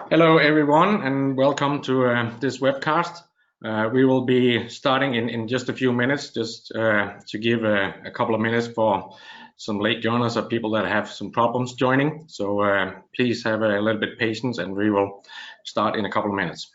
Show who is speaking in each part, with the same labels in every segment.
Speaker 1: Hello, everyone, and welcome to this webcast. We will be starting in just a few minutes, just to give a couple of minutes for some late joiners or people that have some problems joining. So please have a little bit of patience, and we will start in a couple of minutes.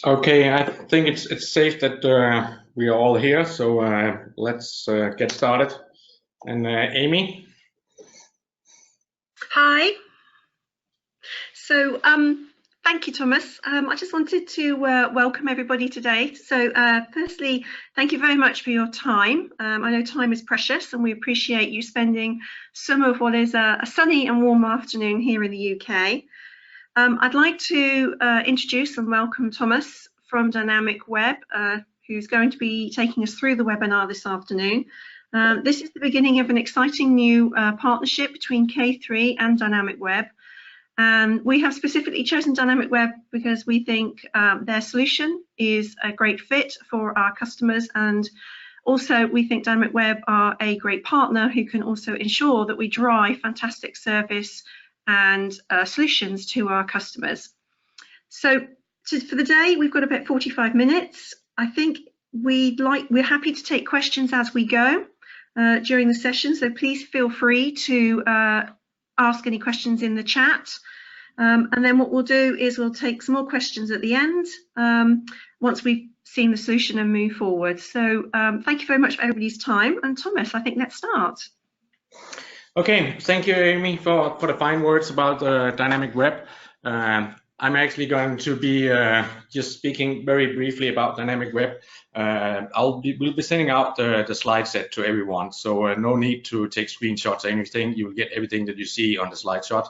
Speaker 1: Okay, I think it's safe that we are all here, so let's get started. And Amy?
Speaker 2: Hi. So thank you, Thomas. I just wanted to welcome everybody today. So firstly, thank you very much for your time. I know time is precious, and we appreciate you spending some of what is a sunny and warm afternoon here in the UK. I'd like to introduce and welcome Thomas from Dynamicweb, who's going to be taking us through the webinar this afternoon. This is the beginning of an exciting new partnership between K3 and Dynamicweb. And we have specifically chosen Dynamicweb because we think their solution is a great fit for our customers, and also we think Dynamicweb are a great partner who can also ensure that we drive fantastic service and solutions to our customers. So for the day, we've got about 45 minutes. I think we're happy to take questions as we go during the session, so please feel free to ask any questions in the chat, and then what we'll do is we'll take some more questions at the end once we've seen the solution and move forward. So thank you very much for everybody's time, and Thomas, I think let's start.
Speaker 1: Okay, thank you, Amy, for the fine words about Dynamicweb. I'm actually going to be just speaking very briefly about Dynamicweb. We'll be sending out the slide set to everyone, so no need to take screenshots or anything. You'll get everything that you see on the slideshot.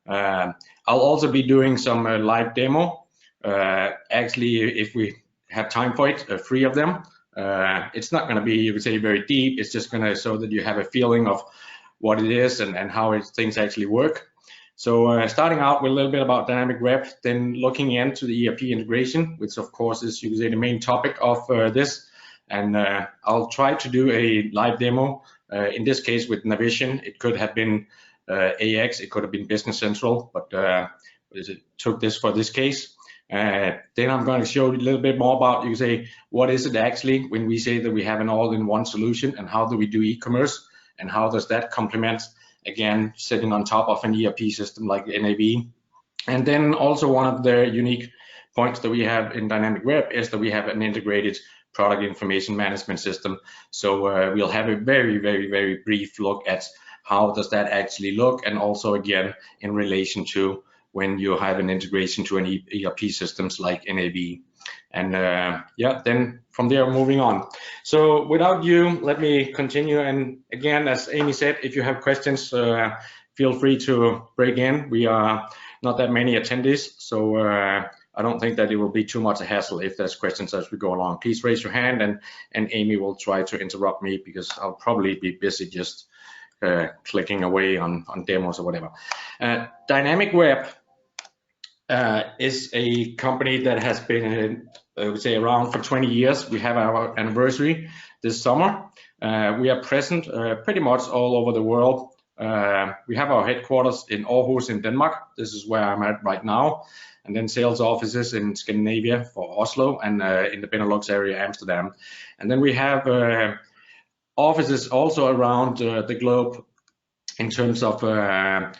Speaker 1: I'll also be doing some live demo. Actually, if we have time for it, 3 of them. It's not going to be, you would say, very deep. It's just going to so that you have a feeling of what it is and how things actually work. So starting out with a little bit about Dynamicweb, then looking into the ERP integration, which of course is, you could say, the main topic of this. And I'll try to do a live demo. In this case with Navision, it could have been AX, it could have been Business Central, but it took this for this case. Then I'm going to show you a little bit more about, you could say, what is it actually when we say that we have an all-in-one solution, and how do we do e-commerce, and how does that complement, again, sitting on top of an ERP system like NAV. And then also one of the unique points that we have in Dynamicweb is that we have an integrated product information management system. So we'll have a very, very, very brief look at how does that actually look, and also again in relation to when you have an integration to an ERP systems like NAV. And yeah, then from there moving on. So without you, let me continue. And again, as Amy said, if you have questions, feel free to break in. We are not that many attendees, so I don't think that it will be too much a hassle if there's questions as we go along. Please raise your hand, and Amy will try to interrupt me because I'll probably be busy just clicking away on demos or whatever. Dynamicweb is a company that has been I would say around for 20 years. We have our anniversary this summer. We are present pretty much all over the world. We have our headquarters in Aarhus in Denmark. This is where I'm at right now. And then sales offices in Scandinavia for Oslo and in the Benelux area, Amsterdam. And then we have offices also around the globe in terms of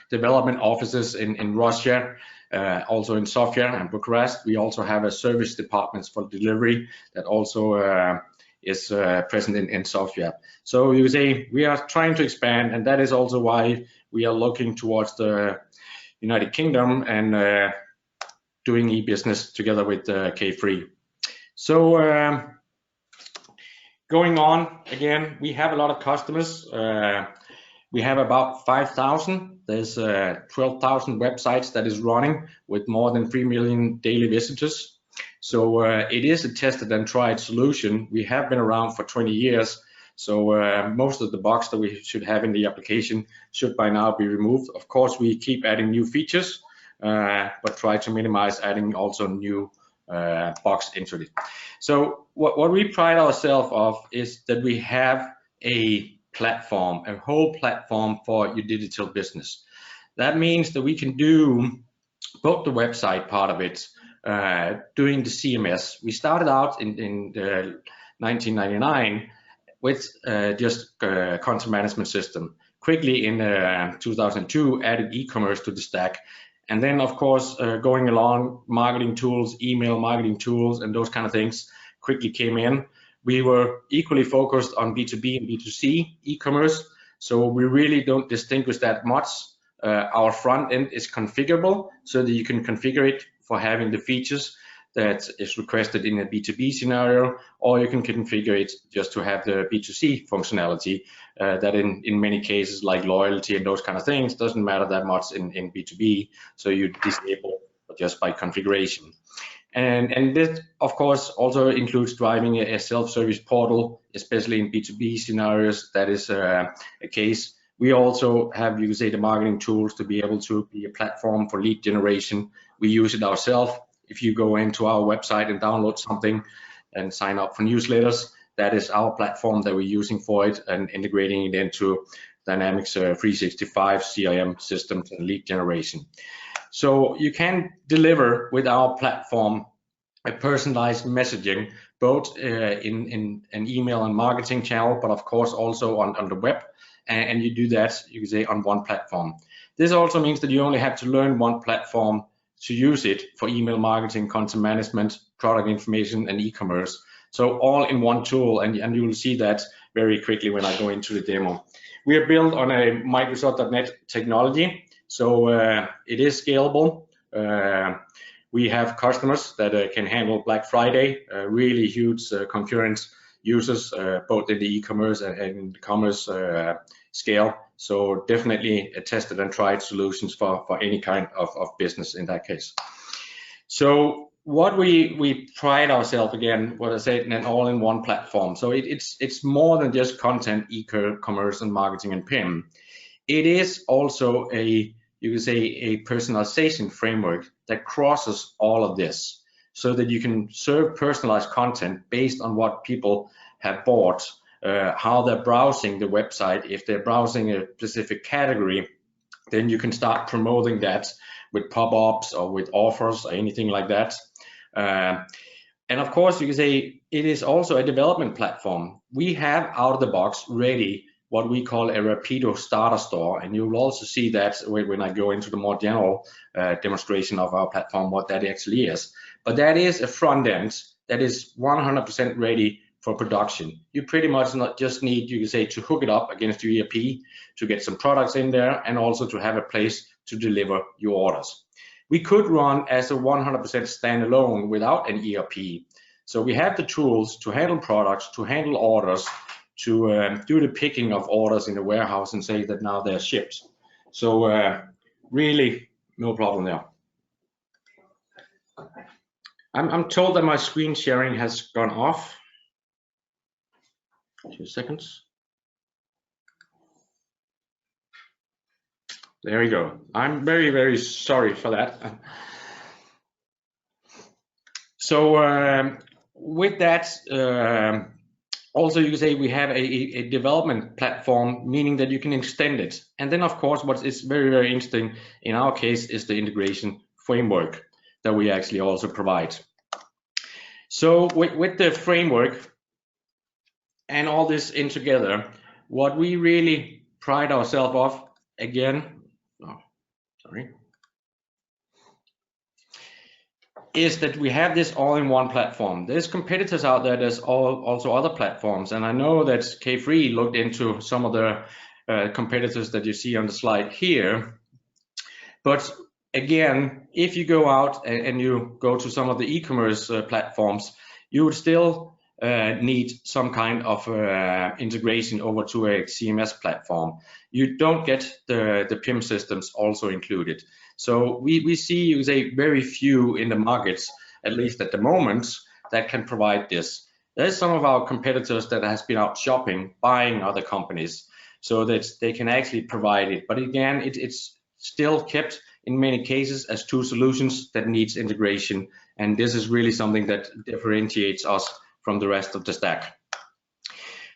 Speaker 1: development offices in Russia, also in Sofia and Bucharest. We also have a service departments for delivery that also is present in Sofia. So you say we are trying to expand, and that is also why we are looking towards the United Kingdom and doing e-business together with K3. So going on again, we have a lot of customers. We have about 5,000. There's 12,000 websites that is running with more than 3 million daily visitors. So it is a tested and tried solution. We have been around for 20 years. So most of the bugs that we should have in the application should by now be removed. Of course, we keep adding new features, but try to minimize adding also new bugs into it. So what we pride ourselves of is that we have a platform, a whole platform for your digital business. That means that we can do both the website part of it, doing the CMS. We started out in 1999 with just content management system. Quickly in 2002 added e-commerce to the stack. And then of course going along, marketing tools, email marketing tools, and those kind of things quickly came in. We were equally focused on B2B and B2C e-commerce, so we really don't distinguish that much. Our front end is configurable so that you can configure it for having the features that is requested in a B2B scenario, or you can configure it just to have the B2C functionality that in many cases like loyalty and those kind of things doesn't matter that much in B2B, so you disable just by configuration. And this, of course, also includes driving a self-service portal, especially in B2B scenarios. That is a case. We also have, you can say, the marketing tools to be able to be a platform for lead generation. We use it ourselves. If you go into our website and download something and sign up for newsletters, that is our platform that we're using for it and integrating it into Dynamics 365 CRM systems and lead generation. So you can deliver with our platform a personalized messaging, both in an email and marketing channel, but of course also on the web. And you do that, you can say, on one platform. This also means that you only have to learn one platform to use it for email marketing, content management, product information, and e-commerce. So all in one tool, and you will see that very quickly when I go into the demo. We are built on a Microsoft.NET technology. So it is scalable. We have customers that can handle Black Friday, really huge concurrent users, both in the e-commerce and commerce scale. So definitely a tested and tried solutions for any kind of business in that case. So what we pride ourselves, again, what I said, an all-in-one platform. So it's more than just content, e-commerce, and marketing and PIM. It is also you can say a personalization framework that crosses all of this so that you can serve personalized content based on what people have bought, how they're browsing the website. If they're browsing a specific category, then you can start promoting that with pop-ups or with offers or anything like that. And of course, you can say it is also a development platform. We have out of the box ready what we call a Rapido starter store, and you will also see that when I go into the more general demonstration of our platform, what that actually is. But that is a front end that is 100% ready for production. You pretty much not just need, you can say, to hook it up against your ERP, to get some products in there, and also to have a place to deliver your orders. We could run as a 100% standalone without an ERP. So we have the tools to handle products, to handle orders, to do the picking of orders in the warehouse and say that now they're shipped. So really no problem there. I'm told that my screen sharing has gone off. 2 seconds. There we go. I'm very, very sorry for that. So with that, also you can say we have a development platform, meaning that you can extend it. And then of course what is very, very interesting in our case is the integration framework that we actually also provide. So with the framework and all this in together, what we really pride ourselves off again, is that we have this all-in-one platform. There's competitors out there, there's also other platforms, and I know that K3 looked into some of the competitors that you see on the slide here. But again, if you go out and you go to some of the e-commerce platforms, you would still need some kind of integration over to a CMS platform. You don't get the PIM systems also included. So we see, you say, very few in the markets, at least at the moment, that can provide this. There's some of our competitors that has been out shopping, buying other companies, so that they can actually provide it. But again, it's still kept in many cases as two solutions that needs integration. And this is really something that differentiates us from the rest of the stack.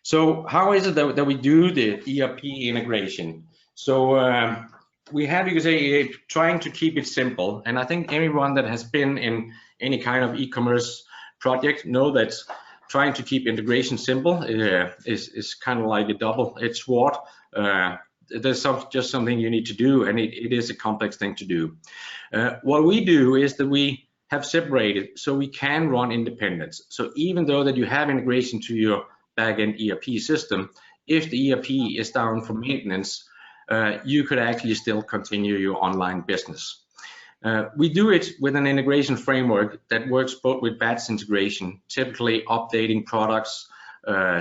Speaker 1: So how is it that we do the ERP integration? So we have, you could say, trying to keep it simple. And I think everyone that has been in any kind of e-commerce project know that trying to keep integration simple is kind of like a double-edged sword. There's just something you need to do, and it is a complex thing to do. What we do is that we have separated so we can run independent. So even though that you have integration to your backend ERP system, if the ERP is down for maintenance, you could actually still continue your online business. We do it with an integration framework that works both with batch integration, typically updating products,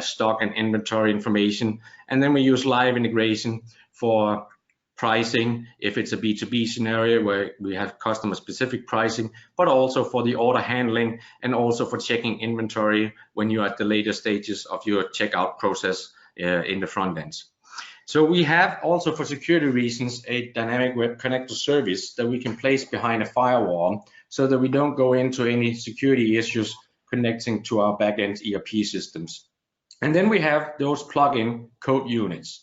Speaker 1: stock and inventory information, and then we use live integration for pricing, if it's a B2B scenario where we have customer specific pricing, but also for the order handling and also for checking inventory when you're at the later stages of your checkout process in the front end. So we have also, for security reasons, a Dynamicweb connector service that we can place behind a firewall so that we don't go into any security issues connecting to our backend ERP systems. And then we have those plugin code units.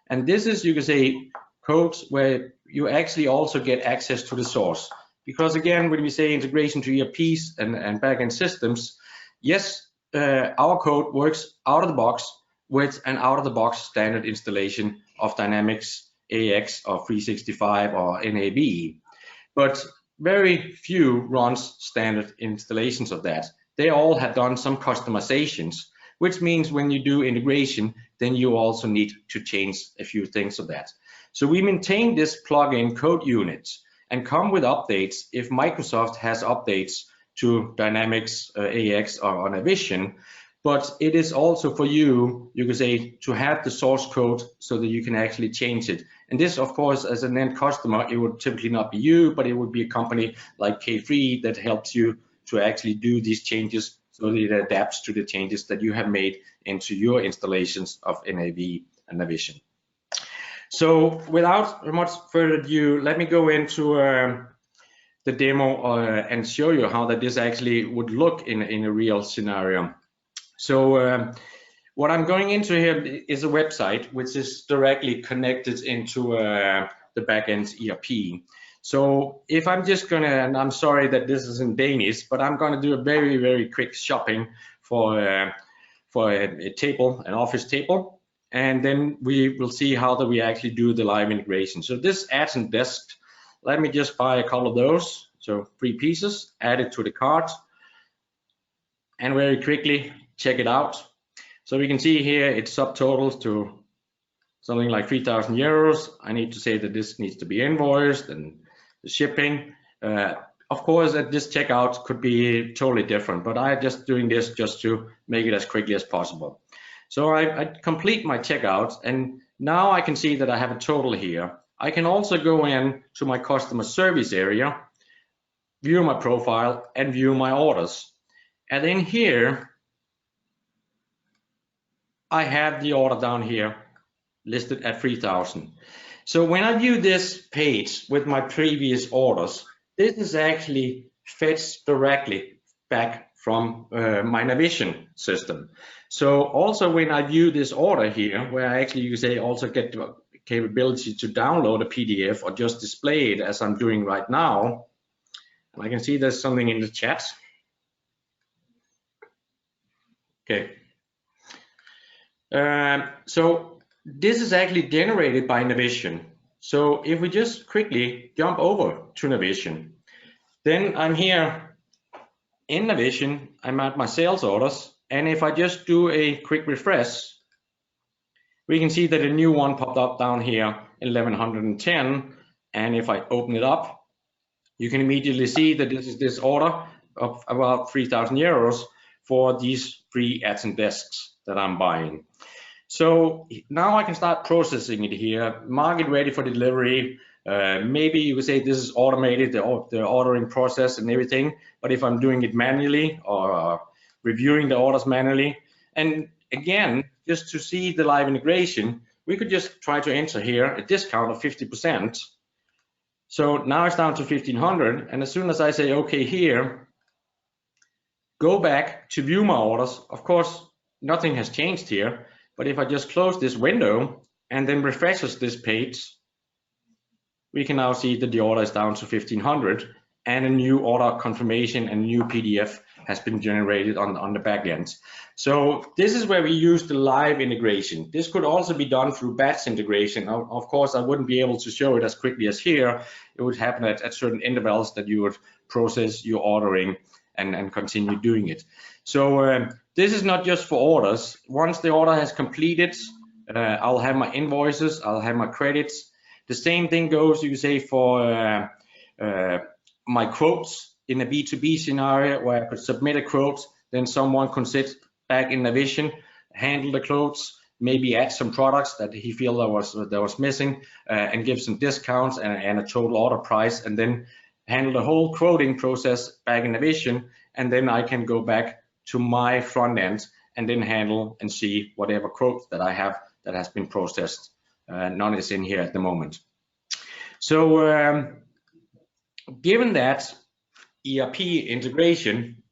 Speaker 1: And this is, you can say, codes where you actually also get access to the source. Because again, when we say integration to ERPs and backend systems, yes, our code works out of the box with an out-of-the-box standard installation of Dynamics AX or 365 or NAV. But very few runs standard installations of that. They all have done some customizations, which means when you do integration, then you also need to change a few things of that. So we maintain this plugin code unit and come with updates if Microsoft has updates to Dynamics AX or Navision. But it is also for you, you could say, to have the source code so that you can actually change it. And this, of course, as an end customer, it would typically not be you, but it would be a company like K3 that helps you to actually do these changes so that it adapts to the changes that you have made into your installations of NAV and Navision. So without much further ado, let me go into the demo and show you how that this actually would look in a real scenario. So what I'm going into here is a website which is directly connected into the backend ERP. So if I'm just gonna, and I'm sorry that this is in Danish, but I'm gonna do a very, very quick shopping for a table, an office table, and then we will see how that we actually do the live integration. So this ads and desks, let me just buy a couple of those. So 3 pieces, add it to the cart, and very quickly check it out. So we can see here it subtotals to something like 3,000 euros. I need to say that this needs to be invoiced and the shipping. Of course, at this checkout could be totally different, but I'm just doing this just to make it as quickly as possible. So I complete my checkout, and now I can see that I have a total here. I can also go in to my customer service area, view my profile, and view my orders. And then here, I have the order down here listed at 3,000. So when I view this page with my previous orders, this is actually fetched directly back from my Navision system. So also when I view this order here, where I actually, you say, also get the capability to download a PDF or just display it as I'm doing right now, and I can see there's something in the chat. Okay. So this is actually generated by Navision. So if we just quickly jump over to Navision, then I'm here in Navision, I'm at my sales orders, and if I just do a quick refresh, we can see that a new one popped up down here, 1110, and if I open it up, you can immediately see that this is this order of about 3,000 euros for these 3 ads and desks that I'm buying. So now I can start processing it here, mark it ready for delivery. Maybe you could say this is automated, the ordering process and everything, but if I'm doing it manually or reviewing the orders manually, and again, just to see the live integration, we could just try to enter here a discount of 50%. So now it's down to 1,500, and as soon as I say okay here, go back to view my orders, of course, nothing has changed here, but if I just close this window and then refreshes this page, we can now see that the order is down to 1,500 and a new order confirmation and new PDF has been generated on the back end. So this is where we use the live integration. This could also be done through batch integration. Of course, I wouldn't be able to show it as quickly as here. It would happen at certain intervals that you would process your ordering and continue doing it. So this is not just for orders. Once the order has completed, I'll have my invoices, I'll have my credits. The same thing goes, you can say, for my quotes in a B2B scenario where I could submit a quote, then someone could sit back in Navision, handle the quotes, maybe add some products that he feel that was missing, and give some discounts and a total order price, and then handle the whole quoting process back in Navision, and then I can go back to my front end and then handle and see whatever quote that I have that has been processed. None is in here at the moment. So given that ERP integration,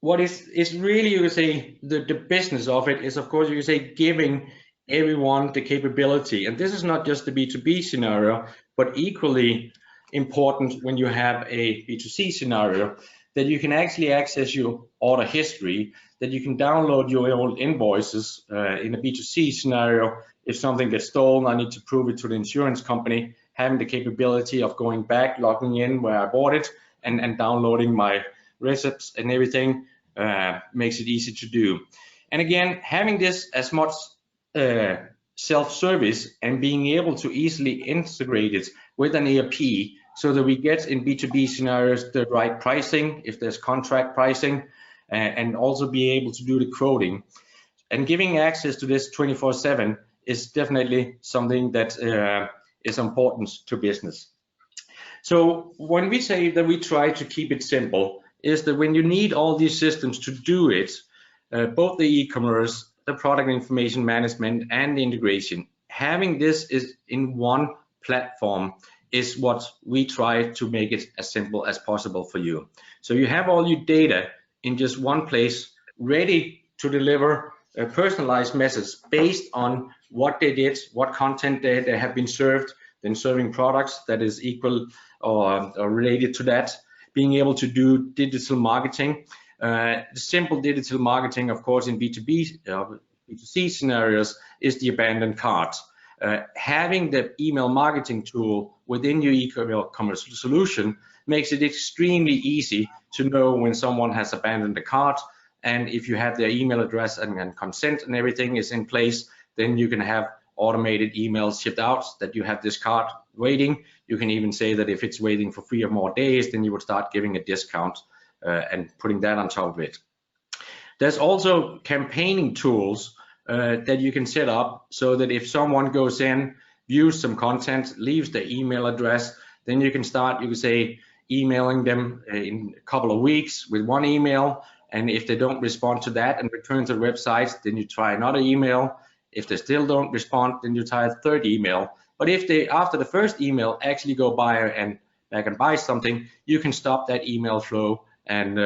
Speaker 1: what is really, you could say, the business of it is, of course, you could say, giving everyone the capability. And this is not just the B2B scenario, but equally important when you have a B2C scenario, that you can actually access your order history, that you can download your old invoices. In a B2C scenario, if something gets stolen, I need to prove it to the insurance company. Having the capability of going back, logging in where I bought it, and downloading my receipts and everything makes it easy to do. And again, having this as much self-service and being able to easily integrate it with an ERP, so that we get in B2B scenarios the right pricing, if there's contract pricing, and also be able to do the quoting. And giving access to this 24/7 is definitely something that is important to business. So when we say that we try to keep it simple, is that when you need all these systems to do it, both the e-commerce, the product information management, and the integration, having this is in one platform is what we try to make it as simple as possible for you. So you have all your data in just one place, ready to deliver a personalized message based on what they did, what content they have been served, then serving products that is equal or related to that, being able to do digital marketing. The simple digital marketing, of course, in B2C scenarios is the abandoned cart. Having the email marketing tool within your e-commerce solution makes it extremely easy to know when someone has abandoned the cart, and if you have their email address and consent and everything is in place, then you can have automated emails shipped out that you have this cart waiting. You can even say that if it's waiting for 3 or more days, then you would start giving a discount and putting that on top of it. There's also campaigning tools that you can set up so that if someone goes in, views some content, leaves their email address, then you can start, you can say, emailing them in a couple of weeks with one email, and if they don't respond to that and return to the website, then you try another email. If they still don't respond, then you try a third email. But if they, after the first email, actually go by and back and buy something, you can stop that email flow and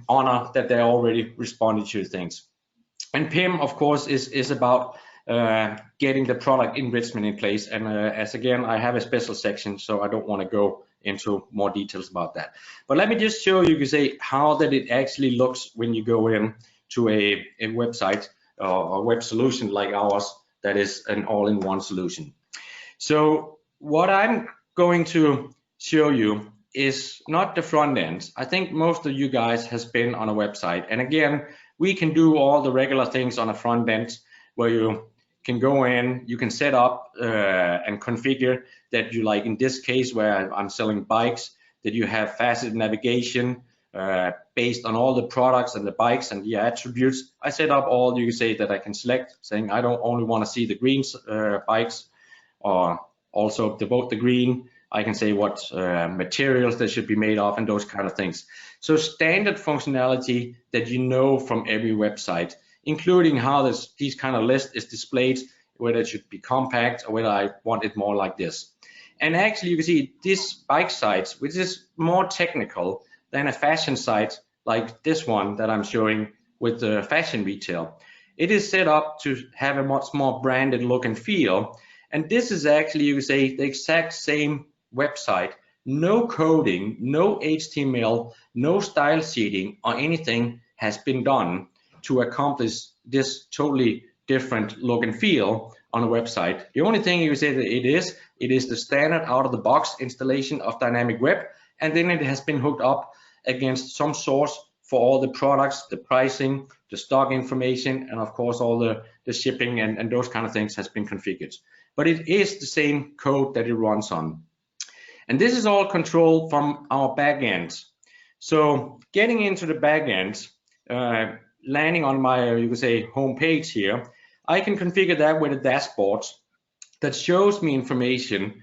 Speaker 1: honor that they already responded to things. And PIM, of course, is about getting the product enrichment in place. And as again, I have a special section, so I don't want to go into more details about that. But let me just show you, say, how that it actually looks when you go in to a website or a web solution like ours that is an all-in-one solution. So what I'm going to show you is not the front end. I think most of you guys has been on a website, and again, we can do all the regular things on a front end where you can go in, you can set up and configure that you, like in this case where I'm selling bikes, that you have faceted navigation based on all the products and the bikes and the attributes. I set up all, you can say, that I can select, saying I don't only want to see the green bikes, or also both the green. I can say what materials they should be made of and those kind of things. So standard functionality that you know from every website, including how these kind of list is displayed, whether it should be compact or whether I want it more like this. And actually you can see this bike sites, which is more technical than a fashion site like this one that I'm showing with the fashion retail. It is set up to have a much more branded look and feel. And this is actually, you can say, the exact same website. No coding, no HTML, no style sheeting or anything has been done to accomplish this totally different look and feel on a website. The only thing you can say that it is the standard out-of-the-box installation of Dynamicweb, and then it has been hooked up against some source for all the products, the pricing, the stock information, and of course all the shipping and those kind of things has been configured. But it is the same code that it runs on. And this is all controlled from our back end. So getting into the back end, landing on my, you could say, home page here, I can configure that with a dashboard that shows me information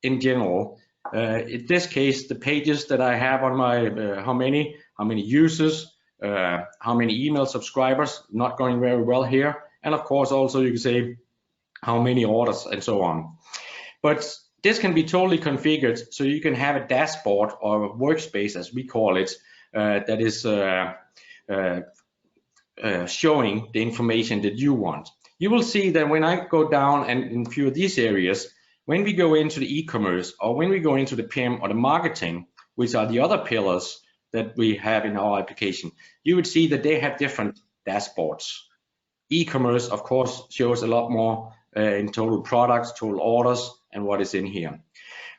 Speaker 1: in general. In this case, the pages that I have on my, how many users, how many email subscribers, not going very well here. And of course, also you can say how many orders and so on. But this can be totally configured so you can have a dashboard or a workspace, as we call it, that is showing the information that you want. You will see that when I go down and in a few of these areas, when we go into the e-commerce or when we go into the PIM or the marketing, which are the other pillars that we have in our application, you would see that they have different dashboards. E-commerce, of course, shows a lot more in total products, total orders, and what is in here.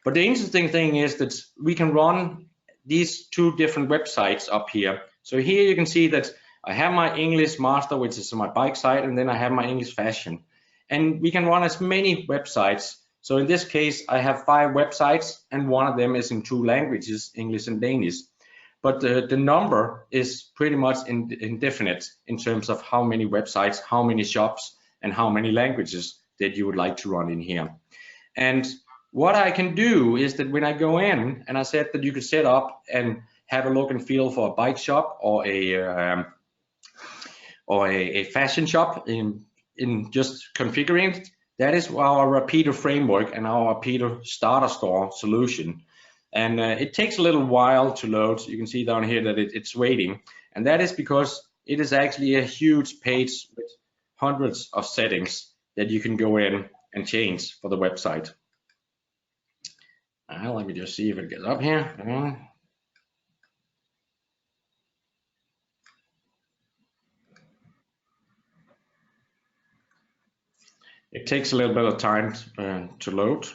Speaker 1: But the interesting thing is that we can run these two different websites up here. So here you can see that I have my English master, which is my bike site, and then I have my English fashion. And we can run as many websites. So in this case, I have 5 websites, and one of them is in 2 languages, English and Danish. But the number is pretty much indefinite in terms of how many websites, how many shops, and how many languages that you would like to run in here. And what I can do is that when I go in, and I said that you could set up and have a look and feel for a bike shop or a fashion shop in just configuring it, that is our Rapido framework and our Rapido starter store solution. And it takes a little while to load. You can see down here that it's waiting. And that is because it is actually a huge page with hundreds of settings that you can go in and change for the website. Let me just see if it gets up here. It takes a little bit of time to load.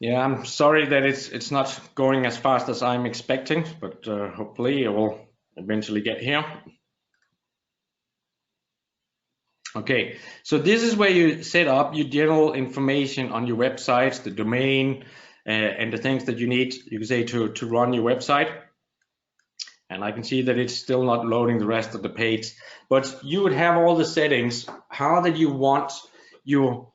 Speaker 1: Yeah, I'm sorry that it's not going as fast as I'm expecting, but hopefully it will eventually get here. Okay, so this is where you set up your general information on your websites, the domain, and the things that you need, you can say, to run your website. And I can see that it's still not loading the rest of the page, but you would have all the settings, how that you want your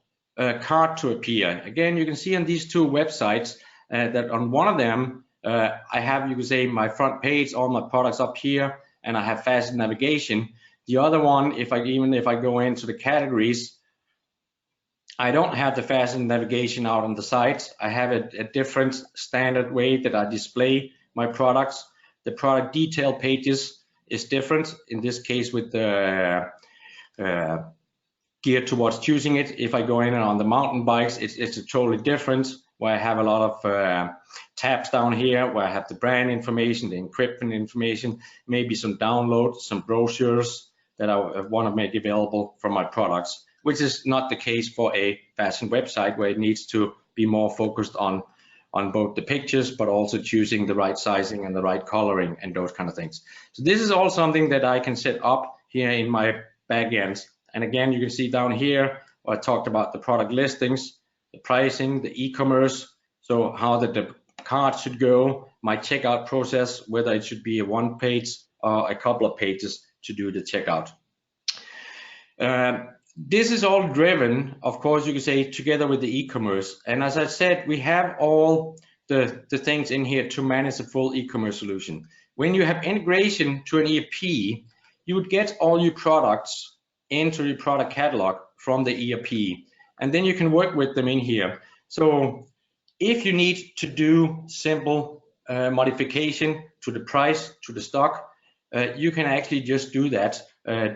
Speaker 1: card to appear. Again, you can see on these 2 websites that on one of them, I have, you could say, my front page, all my products up here, and I have fast navigation. The other one, even if I go into the categories, I don't have the fast navigation out on the site. I have a different standard way that I display my products. The product detail pages is different, in this case with the geared towards choosing it. If I go in and on the mountain bikes, it's a totally different, where I have a lot of tabs down here, where I have the brand information, the encryption information, maybe some downloads, some brochures that I want to make available from my products, which is not the case for a fashion website, where it needs to be more focused on both the pictures, but also choosing the right sizing and the right coloring and those kind of things. So this is all something that I can set up here in my backend. And again, you can see down here, I talked about the product listings, the pricing, the e-commerce, so how the cart should go, my checkout process, whether it should be a one page or a couple of pages to do the checkout. This is all driven, of course, you could say, together with the e-commerce. And as I said, we have all the things in here to manage a full e-commerce solution. When you have integration to an ERP, you would get all your products into your product catalog from the ERP, and then you can work with them in here. So if you need to do simple modification to the price, to the stock, you can actually just do that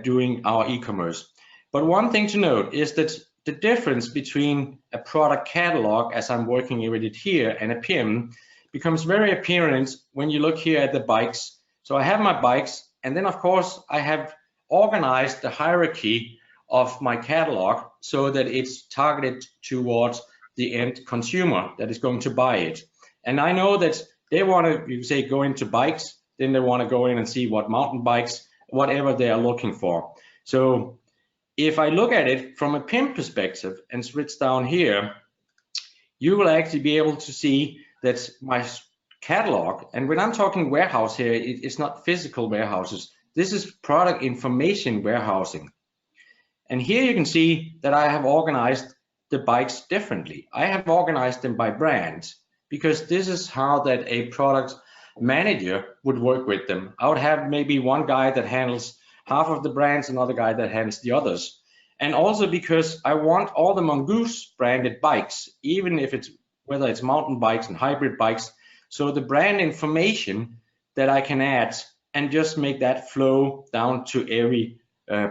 Speaker 1: doing our e-commerce. But one thing to note is that the difference between a product catalog, as I'm working with it here, and a PIM becomes very apparent when you look here at the bikes. So I have my bikes, and then of course I have organized the hierarchy of my catalog so that it's targeted towards the end consumer that is going to buy it. And I know that they want to, you say, go into bikes, then they want to go in and see what mountain bikes, whatever they are looking for. So if I look at it from a PIM perspective and switch down here, you will actually be able to see that my catalog, and when I'm talking warehouse here, it's not physical warehouses. This is product information warehousing. And here you can see that I have organized the bikes differently. I have organized them by brand, because this is how that a product manager would work with them. I would have maybe one guy that handles half of the brands, another guy that handles the others. And also because I want all the Mongoose branded bikes, even if it's, whether it's mountain bikes and hybrid bikes, so the brand information that I can add and just make that flow down to every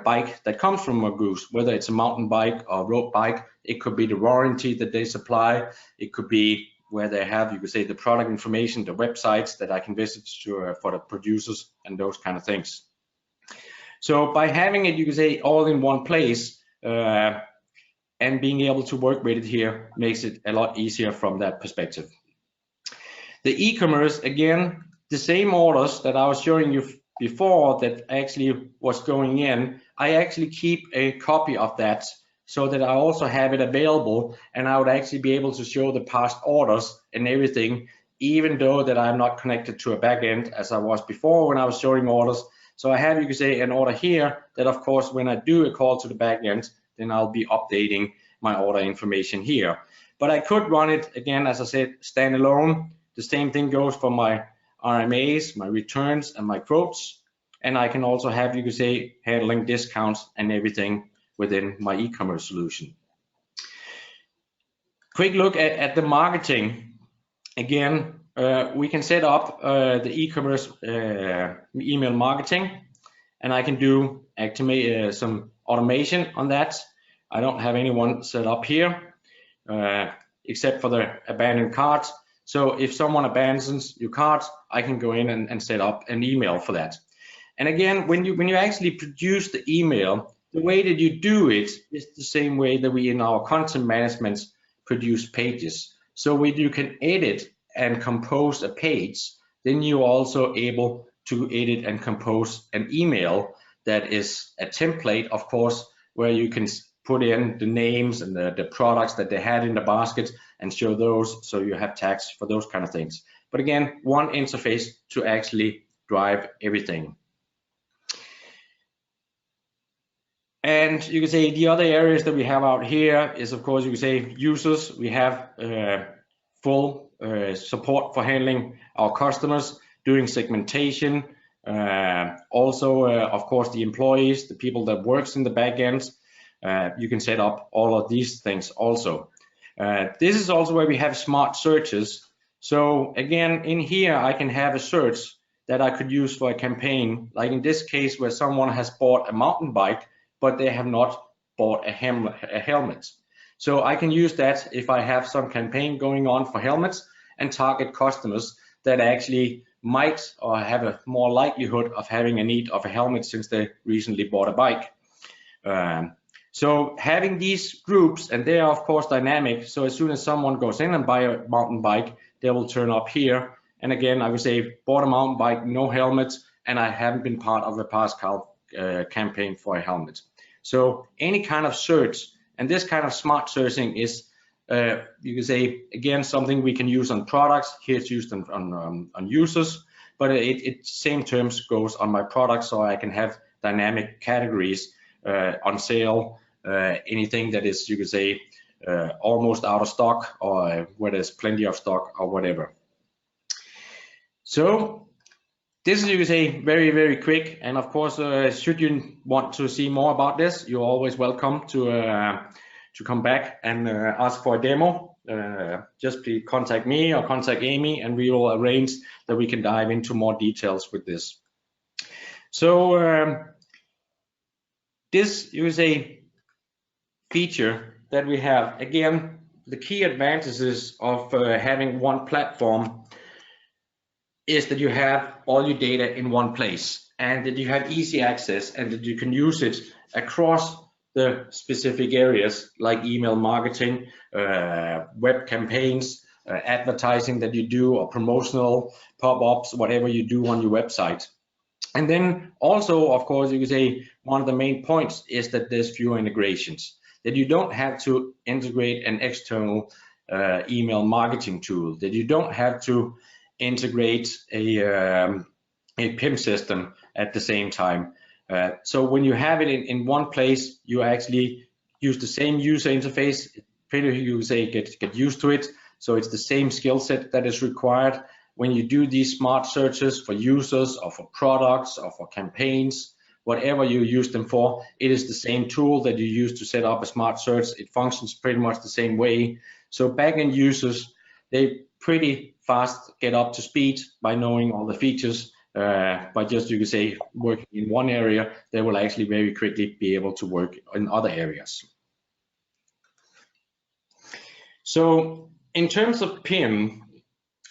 Speaker 1: bike that comes from Mongoose, whether it's a mountain bike or road bike. It could be the warranty that they supply. It could be where they have, you could say, the product information, the websites that I can visit to, for the producers and those kind of things. So by having it, you could say, all in one place and being able to work with it here makes it a lot easier from that perspective. The e-commerce, again, the same orders that I was showing you before that actually was going in, I actually keep a copy of that so that I also have it available, and I would actually be able to show the past orders and everything, even though that I'm not connected to a backend as I was before when I was showing orders. So I have, you could say, an order here that, of course, when I do a call to the backend, then I'll be updating my order information here. But I could run it, again, as I said, standalone. The same thing goes for my RMAs, my returns, and my quotes. And I can also have, you could say, handling discounts and everything within my e-commerce solution. Quick look at the marketing. Again, we can set up the e-commerce email marketing, and I can do some automation on that. I don't have anyone set up here except for the abandoned cart. So if someone abandons your cart, I can go in and set up an email for that. And again, when you actually produce the email, the way that you do it is the same way that we in our content management produce pages. So when you can edit and compose a page, then you're also able to edit and compose an email that is a template, of course, where you can put in the names and the products that they had in the basket and show those, so you have tags for those kind of things. But again, one interface to actually drive everything. And you can say the other areas that we have out here is, of course, you can say users. We have full support for handling our customers, doing segmentation, also of course the employees, the people that works in the back end. You can set up all of these things also. This is also where we have smart searches. So again, in here I can have a search that I could use for a campaign, like in this case where someone has bought a mountain bike but they have not bought a helmet. So I can use that if I have some campaign going on for helmets and target customers that actually might or have a more likelihood of having a need of a helmet since they recently bought a bike. So having these groups, and they are of course dynamic, so as soon as someone goes in and buy a mountain bike, they will turn up here. And again, I would say bought a mountain bike, no helmet, and I haven't been part of a past campaign for a helmet. So any kind of search, and this kind of smart searching is, you can say, again, something we can use on products. Here it's used on users, but it same terms goes on my products, so I can have dynamic categories on sale, anything that is, you could say, almost out of stock, or where there's plenty of stock or whatever. So this is, you could say, very, very quick. And of course, should you want to see more about this, you're always welcome to come back and ask for a demo. Just please contact me or contact Amy, and we will arrange that we can dive into more details with this. So this is a feature that we have. Again, the key advantages of having one platform is that you have all your data in one place, and that you have easy access, and that you can use it across the specific areas like email marketing, web campaigns, advertising that you do, or promotional pop-ups, whatever you do on your website. And then also, of course, you can say one of the main points is that there's fewer integrations, that you don't have to integrate an external email marketing tool, that you don't have to integrate a PIM system at the same time. So when you have it in one place, you actually use the same user interface. Pretty, you say, get used to it. So it's the same skill set that is required. When you do these smart searches for users or for products or for campaigns, whatever you use them for, it is the same tool that you use to set up a smart search. It functions pretty much the same way. So backend users, they pretty fast get up to speed by knowing all the features. But just, you could say, working in one area, they will actually very quickly be able to work in other areas. So in terms of PIM,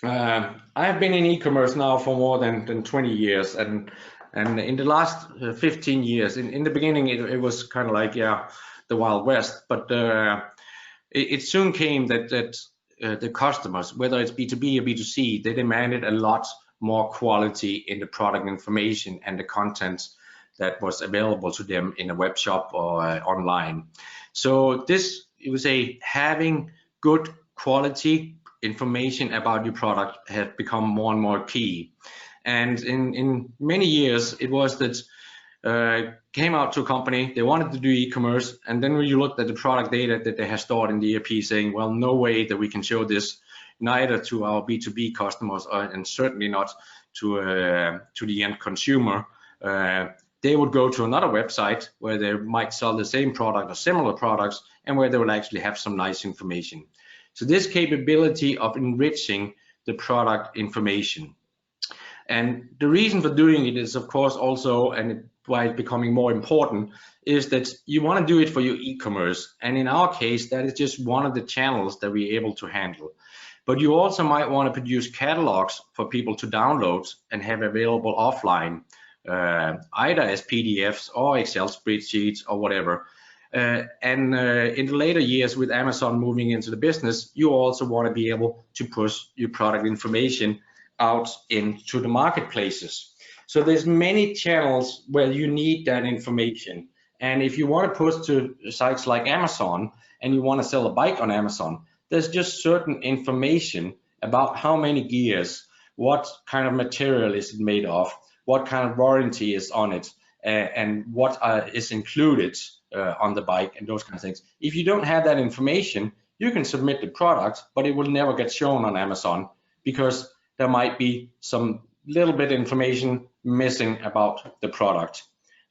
Speaker 1: I've been in e-commerce now for more than 20 years, and in the last 15 years, in the beginning it was kind of like, yeah, the Wild West, but it soon came that the customers, whether it's B2B or B2C, they demanded a lot more quality in the product information and the content that was available to them in a web shop or online. So this, you would say, having good quality information about your product has become more and more key. And in many years, it was that came out to a company, they wanted to do e-commerce, and then when you looked at the product data that they had stored in the ERP, saying, well, no way that we can show this neither to our B2B customers and certainly not to the end consumer. They would go to another website where they might sell the same product or similar products, and where they will actually have some nice information. So this capability of enriching the product information. And the reason for doing it is, of course, also, and why it's becoming more important, is that you want to do it for your e-commerce. And in our case, that is just one of the channels that we're able to handle. But you also might want to produce catalogs for people to download and have available offline, either as PDFs or Excel spreadsheets or whatever. In the later years, with Amazon moving into the business, you also want to be able to push your product information out into the marketplaces. So there's many channels where you need that information. And if you want to push to sites like Amazon and you want to sell a bike on Amazon, there's just certain information about how many gears, what kind of material is it made of, what kind of warranty is on it, and what is included on the bike, and those kind of things. If you don't have that information, you can submit the product, but it will never get shown on Amazon because there might be some little bit information missing about the product.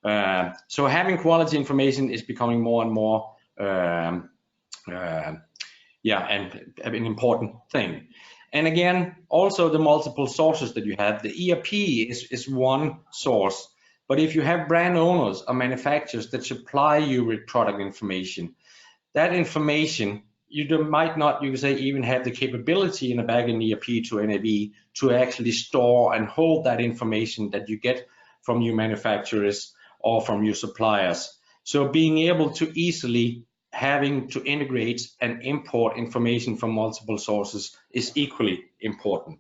Speaker 1: So having quality information is becoming more and more and an important thing. And again, also the multiple sources that you have. The ERP is one source, but if you have brand owners or manufacturers that supply you with product information, that information you might not, you could say, even have the capability in a backend ERP to NAV to actually store and hold that information that you get from your manufacturers or from your suppliers. So being able to easily having to integrate and import information from multiple sources is equally important.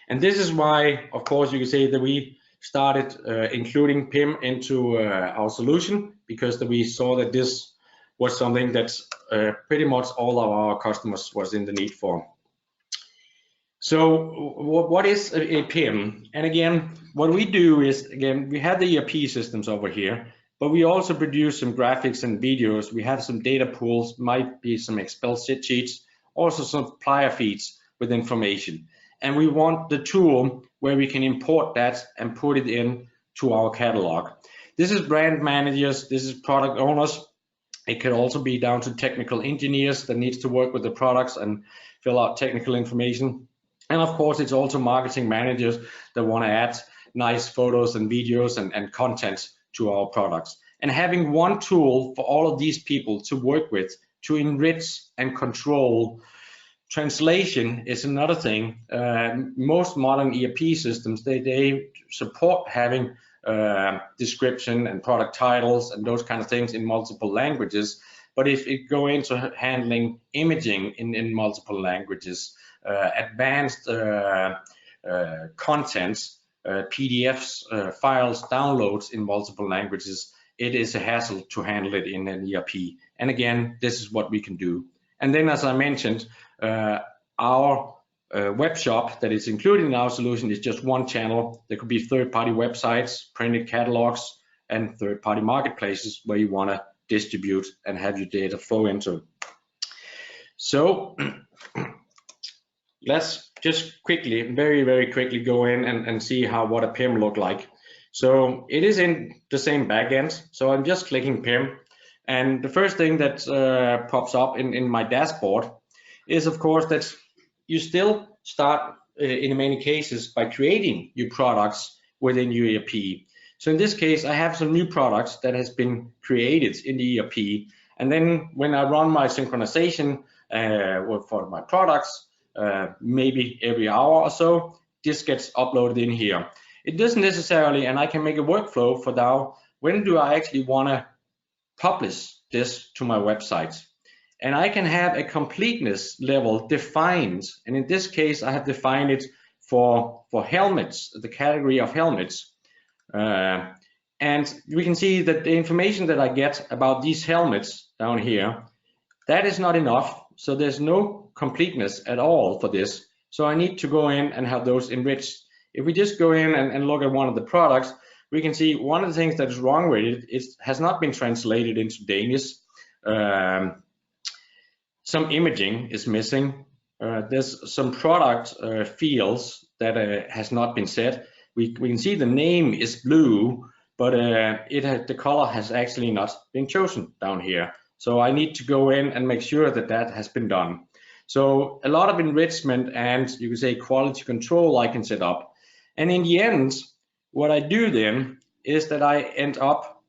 Speaker 1: And this is why, of course, you can say that we started including PIM into our solution, because we saw that this was something that pretty much all of our customers was in the need for. So what is a PIM? And again, what we do is, again, we have the ERP systems over here, but we also produce some graphics and videos. We have some data pools, might be some Excel sheets, also some supplier feeds with information. And we want the tool where we can import that and put it in to our catalog. This is brand managers, this is product owners. It could also be down to technical engineers that needs to work with the products and fill out technical information. And of course, it's also marketing managers that want to add nice photos and videos and content to our products. And having one tool for all of these people to work with, to enrich and control. Translation is another thing. Most modern ERP systems, they support having description and product titles and those kind of things in multiple languages. But if it go into handling imaging in multiple languages, advanced contents, PDFs, files, downloads in multiple languages, it is a hassle to handle it in an ERP. And again, this is what we can do. And then, as I mentioned, our web shop that is included in our solution is just one channel. There could be third-party websites, printed catalogs, and third-party marketplaces where you want to distribute and have your data flow into. So let's just quickly, very quickly go in and see what a PIM look like. So it is in the same backend. So I'm just clicking PIM, and the first thing that pops up in my dashboard is, of course, that you still start in many cases by creating your products within your ERP. So in this case, I have some new products that has been created in the ERP, and then when I run my synchronization for my products, maybe every hour or so, this gets uploaded in here. It doesn't necessarily, and I can make a workflow for now, when do I actually want to publish this to my website? And I can have a completeness level defined, and in this case I have defined it for helmets, the category of helmets. And we can see that the information that I get about these helmets down here, that is not enough. So there's no completeness at all for this. So I need to go in and have those enriched. If we just go in and look at one of the products, we can see one of the things that is wrong with it, it has not been translated into Danish. Some imaging is missing. There's some product fields that has not been set. We can see the name is blue, but the color has actually not been chosen down here. So I need to go in and make sure that that has been done. So a lot of enrichment and, you can say, quality control I can set up. And in the end, what I do then is that I end up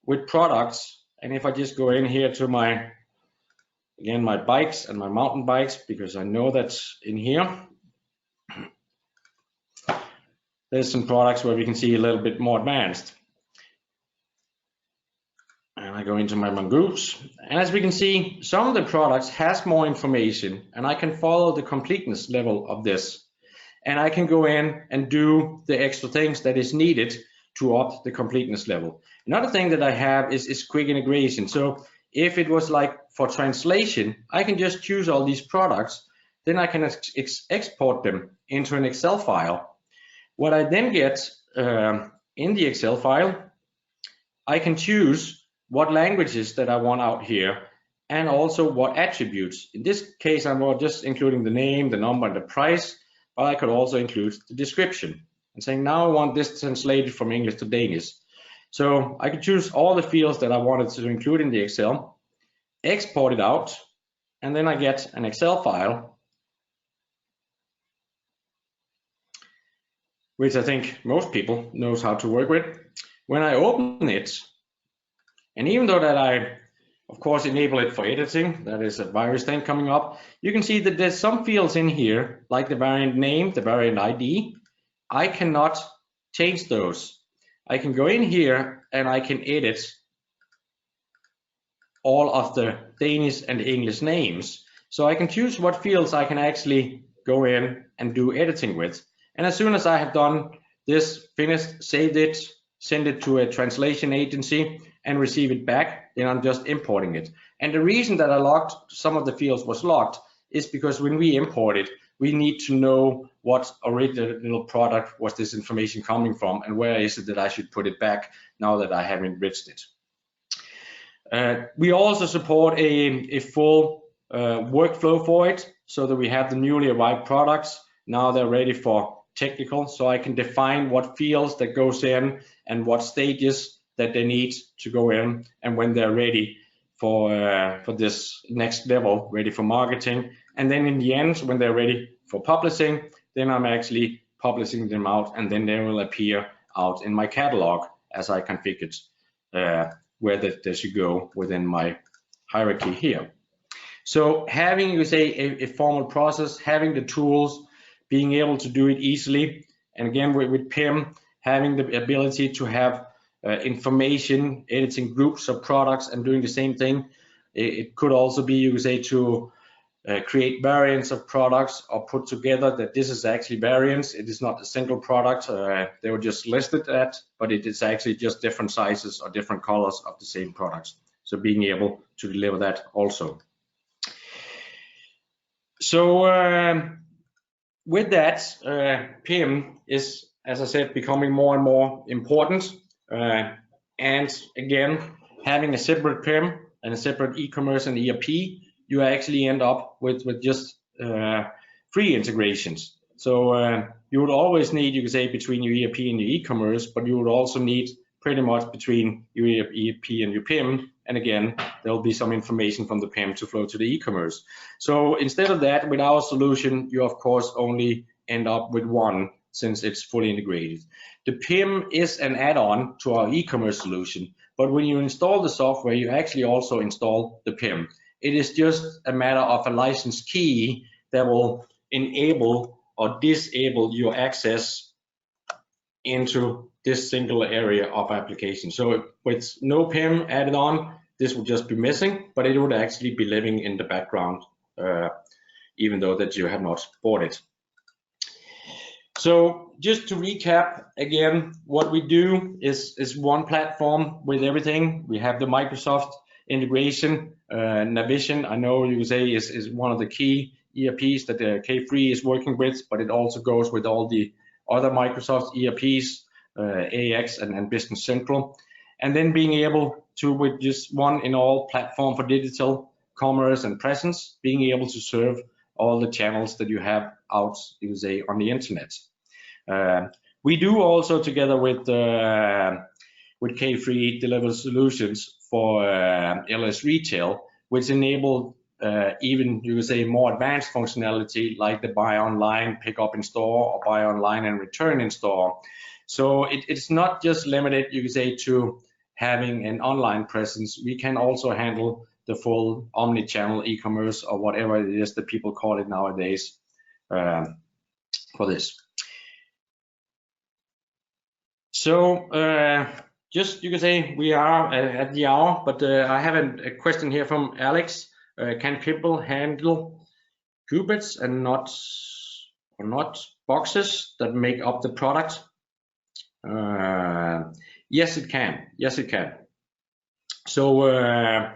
Speaker 1: with products. And if I just go in here to my, again, my bikes and my mountain bikes, because I know that's in here, there's some products where we can see a little bit more advanced. And I go into my mongoose, and as we can see, some of the products has more information, and I can follow the completeness level of this. And I can go in and do the extra things that is needed to up the completeness level. Another thing that I have is quick integration. So if it was like for translation, I can just choose all these products, then I can export them into an Excel file. What I then get in the Excel file, I can choose what languages that I want out here. and also what attributes. In this case, I'm just including the name, the number, and the price, but I could also include the description and saying, now I want this translated from English to Danish. So I could choose all the fields that I wanted to include in the Excel, export it out, and then I get an Excel file, which I think most people knows how to work with. When I open it, and even though that I, of course, enable it for editing, that is a virus thing coming up, you can see that there's some fields in here, like the variant name, the variant ID. I cannot change those. I can go in here and I can edit all of the Danish and English names. So I can choose what fields I can actually go in and do editing with. And as soon as I have done this, finished, saved it, send it to a translation agency and receive it back, then I'm just importing it. And the reason that I locked some of the fields was locked is because when we import it, we need to know what original product was this information coming from and where is it that I should put it back now that I have enriched it. We also support a full workflow for it, so that we have the newly arrived products. Now they're ready for technical, so I can define what fields that goes in and what stages that they need to go in, and when they're ready for this next level, ready for marketing. And then in the end, when they're ready for publishing, then I'm actually publishing them out, and then they will appear out in my catalog as I configured where they should go within my hierarchy here. So having, you say, a formal process, having the tools, being able to do it easily, and again with PIM, having the ability to have information, editing groups of products and doing the same thing. It could also be, you say, to create variants of products or put together that this is actually variants. It is not a single product. They were just listed at, but it is actually just different sizes or different colors of the same products. So being able to deliver that also. So with that, PIM is, as I said, becoming more and more important. And again, having a separate PIM and a separate e-commerce and ERP, you actually end up with just free integrations. So you would always need, you could say, between your ERP and your e-commerce, but you would also need pretty much between your ERP and your PIM. And again, there'll be some information from the PIM to flow to the e-commerce. So instead of that, with our solution, you of course only end up with one, since it's fully integrated. The PIM is an add-on to our e-commerce solution, but when you install the software, you actually also install the PIM. It is just a matter of a license key that will enable or disable your access into this single area of application. So with no PIM added on, this would just be missing, but it would actually be living in the background, even though that you have not bought it. So just to recap again, what we do is one platform with everything. We have the Microsoft integration. Navision, I know you say is one of the key ERPs that the K3 is working with, but it also goes with all the other Microsoft ERPs, AX and Business Central. And then being able to, with just one in all platform for digital commerce and presence, being able to serve all the channels that you have out, you say, on the internet. We do also, together with K3, deliver solutions for LS Retail, which enable even, you could say, more advanced functionality like the buy online, pick up in store, or buy online and return in store. So it's not just limited, you could say, to having an online presence. We can also handle the full omni-channel e-commerce, or whatever it is that people call it nowadays, for this. So just, you can say, we are at the hour, but I have a question here from Alex. Can people handle qubits and not boxes that make up the product? Yes, it can. Yes, it can. So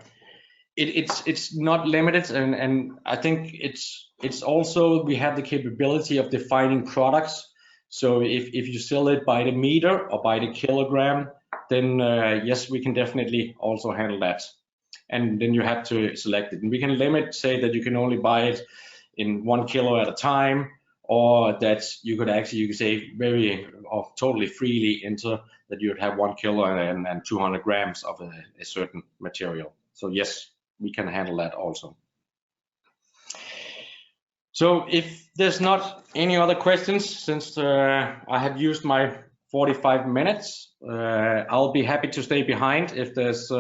Speaker 1: it's not limited, and I think it's also, we have the capability of defining products. So if you sell it by the meter or by the kilogram, then yes, we can definitely also handle that. and then you have to select it. And we can limit, say that you can only buy it in 1 kilo at a time, or that you could actually, you could say totally freely enter that you would have 1 kilo and 200 grams of a certain material. So yes, we can handle that also. So if there's not any other questions, since I have used my 45 minutes, I'll be happy to stay behind if there's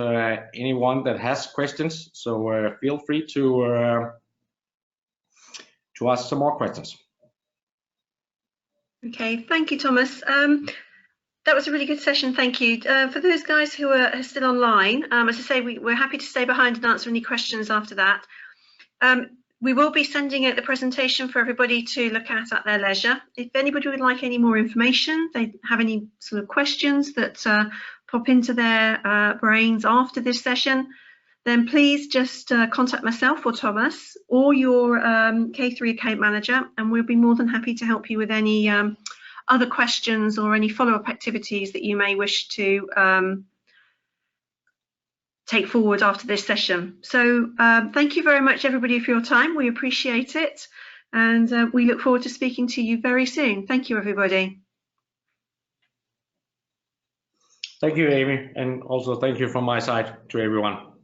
Speaker 1: anyone that has questions. So feel free to ask some more questions.
Speaker 2: Okay, thank you, Thomas. That was a really good session, thank you. For those guys who are still online, as I say, we're happy to stay behind and answer any questions after that. We will be sending out the presentation for everybody to look at their leisure. If anybody would like any more information, they have any sort of questions that pop into their brains after this session, then please just contact myself or Thomas or your K3 account manager, and we'll be more than happy to help you with any other questions or any follow-up activities that you may wish to take forward after this session. So thank you very much, everybody, for your time. We appreciate it, and we look forward to speaking to you very soon. Thank you, everybody.
Speaker 1: Thank you, Amy, and also thank you from my side to everyone.